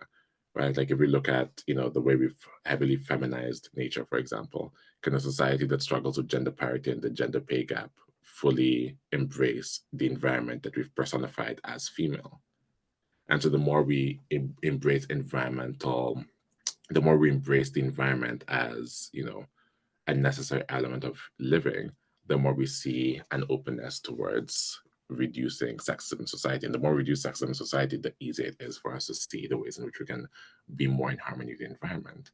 right? Like if we look at, the way we've heavily feminized nature, for example, can a society that struggles with gender parity and the gender pay gap fully embrace the environment that we've personified as female? And so the more we embrace the environment as, a necessary element of living, the more we see an openness towards reducing sexism in society. And the more we reduce sexism in society, the easier it is for us to see the ways in which we can be more in harmony with the environment.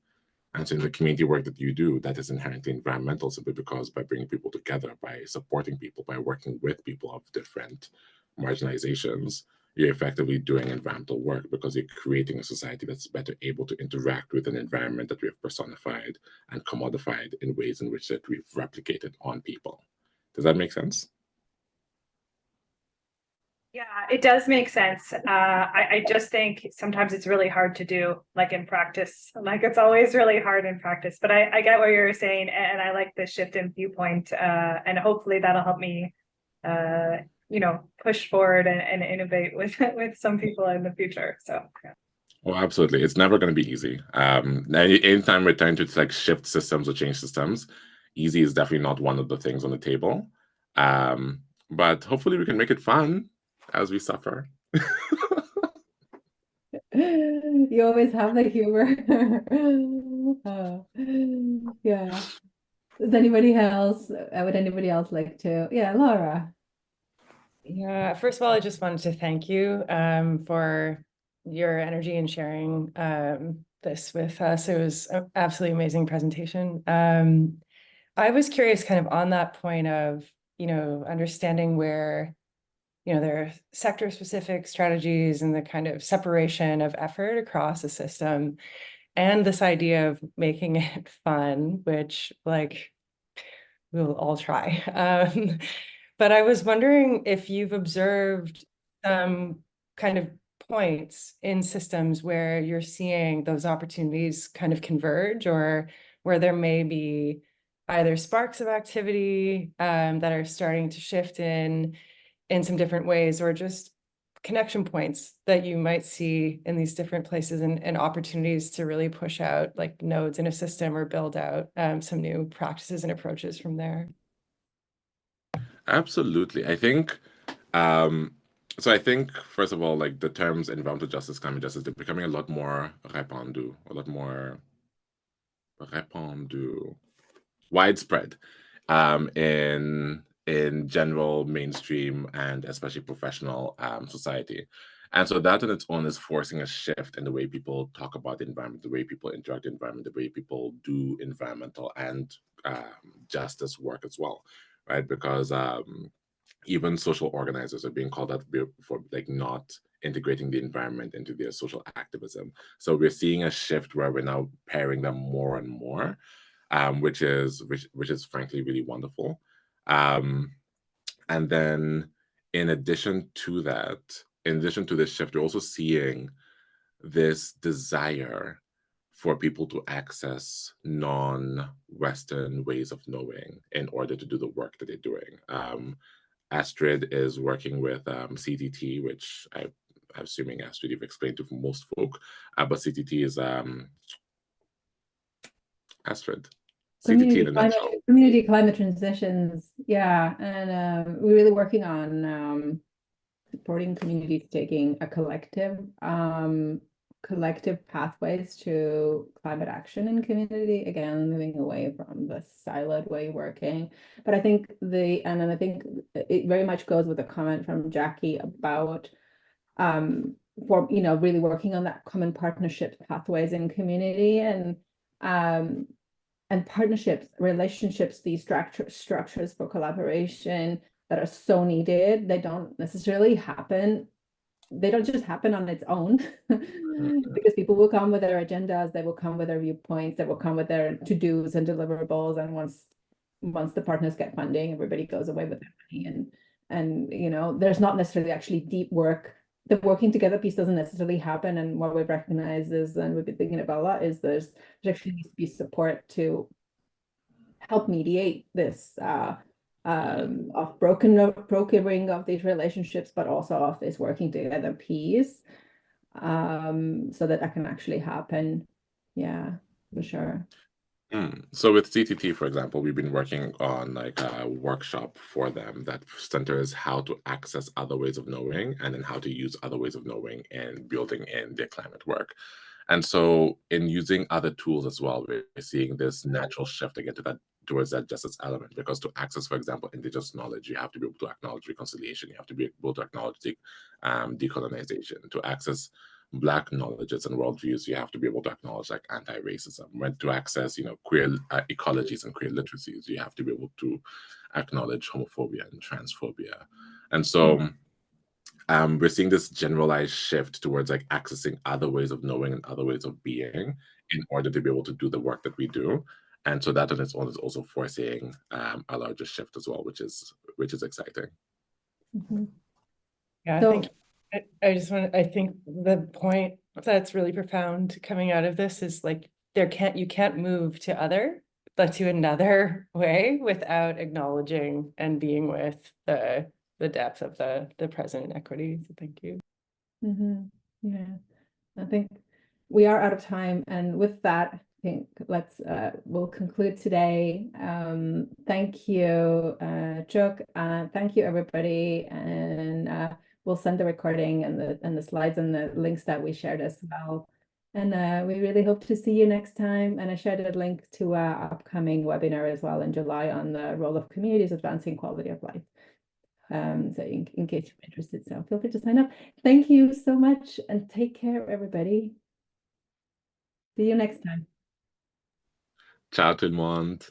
And so in the community work that you do, that is inherently environmental, simply because by bringing people together, by supporting people, by working with people of different marginalizations, you're effectively doing environmental work because you're creating a society that's better able to interact with an environment that we have personified and commodified in ways in which that we've replicated on people. Does that make sense? Yeah, it does make sense. I just think sometimes it's really hard to do, like in practice. Like it's always really hard in practice. But I get what you're saying, and I like the shift in viewpoint. And hopefully that'll help me, push forward and innovate with some people in the future. So. Yeah. Well, absolutely. It's never going to be easy. Anytime we're trying to like shift systems or change systems, easy is definitely not one of the things on the table. But hopefully we can make it fun as we suffer. You always have the humor. Yeah. Does anybody else, would anybody else like to? Yeah, Laura. Yeah, first of all, I just wanted to thank you for your energy and sharing this with us. It was an absolutely amazing presentation. I was curious kind of on that point of, understanding where, there are sector-specific strategies and the kind of separation of effort across a system, and this idea of making it fun, which like we'll all try. But I was wondering if you've observed some kind of points in systems where you're seeing those opportunities kind of converge, or where there may be either sparks of activity that are starting to shift in some different ways, or just connection points that you might see in these different places, and opportunities to really push out like nodes in a system or build out some new practices and approaches from there. Absolutely. I think, I think, first of all, like the terms environmental justice, climate justice, they're becoming a lot more widespread in general mainstream and especially professional society. And so that on its own is forcing a shift in the way people talk about the environment, the way people interact with the environment, the way people do environmental and justice work as well, right? Because even social organizers are being called out for like not integrating the environment into their social activism. So we're seeing a shift where we're now pairing them more and more. which is frankly really wonderful. And then in addition to this shift, you're also seeing this desire for people to access non-Western ways of knowing in order to do the work that they're doing. Astrid is working with CTT, which I'm assuming Astrid you've explained to most folk, but CTT is Astrid. CTT in a nutshell. Community climate transitions, yeah, and we're really working on supporting communities taking a collective pathways to climate action in community, again moving away from the siloed way working. But I think I think it very much goes with a comment from Jackie about for really working on that common partnership pathways in community, and partnerships, relationships, these structures for collaboration that are so needed. They don't necessarily happen. They don't just happen on its own because people will come with their agendas, they will come with their viewpoints, they will come with their to-dos and deliverables. And once the partners get funding, everybody goes away with their money. And there's not necessarily actually deep work. The working together piece doesn't necessarily happen. And what we've recognized is, and we've been thinking about a lot, is there actually needs to be support to help mediate this of brokering of these relationships, but also of this working together piece, so that can actually happen. Yeah, for sure. So with CTT, for example, we've been working on like a workshop for them that centers how to access other ways of knowing and then how to use other ways of knowing and building in their climate work. And so in using other tools as well, we're seeing this natural shift again towards that justice element, because to access, for example, indigenous knowledge, you have to be able to acknowledge reconciliation, you have to be able to acknowledge decolonization. To access Black knowledges and worldviews, you have to be able to acknowledge like anti-racism. When to access, queer ecologies and queer literacies, you have to be able to acknowledge homophobia and transphobia. And so we're seeing this generalized shift towards like accessing other ways of knowing and other ways of being in order to be able to do the work that we do. And so that on its own is also foreseeing a larger shift as well, which is exciting. Yeah, So, thank you. I think the point that's really profound coming out of this is like you can't move to another way without acknowledging and being with the depth of the present inequity. So thank you. Yeah, I think we are out of time, and with that, I think we'll conclude today. Thank you, Chúk, thank you everybody, and we'll send the recording and the slides and the links that we shared as well. And we really hope to see you next time. And I shared a link to our upcoming webinar as well in July on the role of communities advancing quality of life. So in case you're interested, so feel free to sign up. Thank you so much and take care, everybody. See you next time. Ciao tout le monde.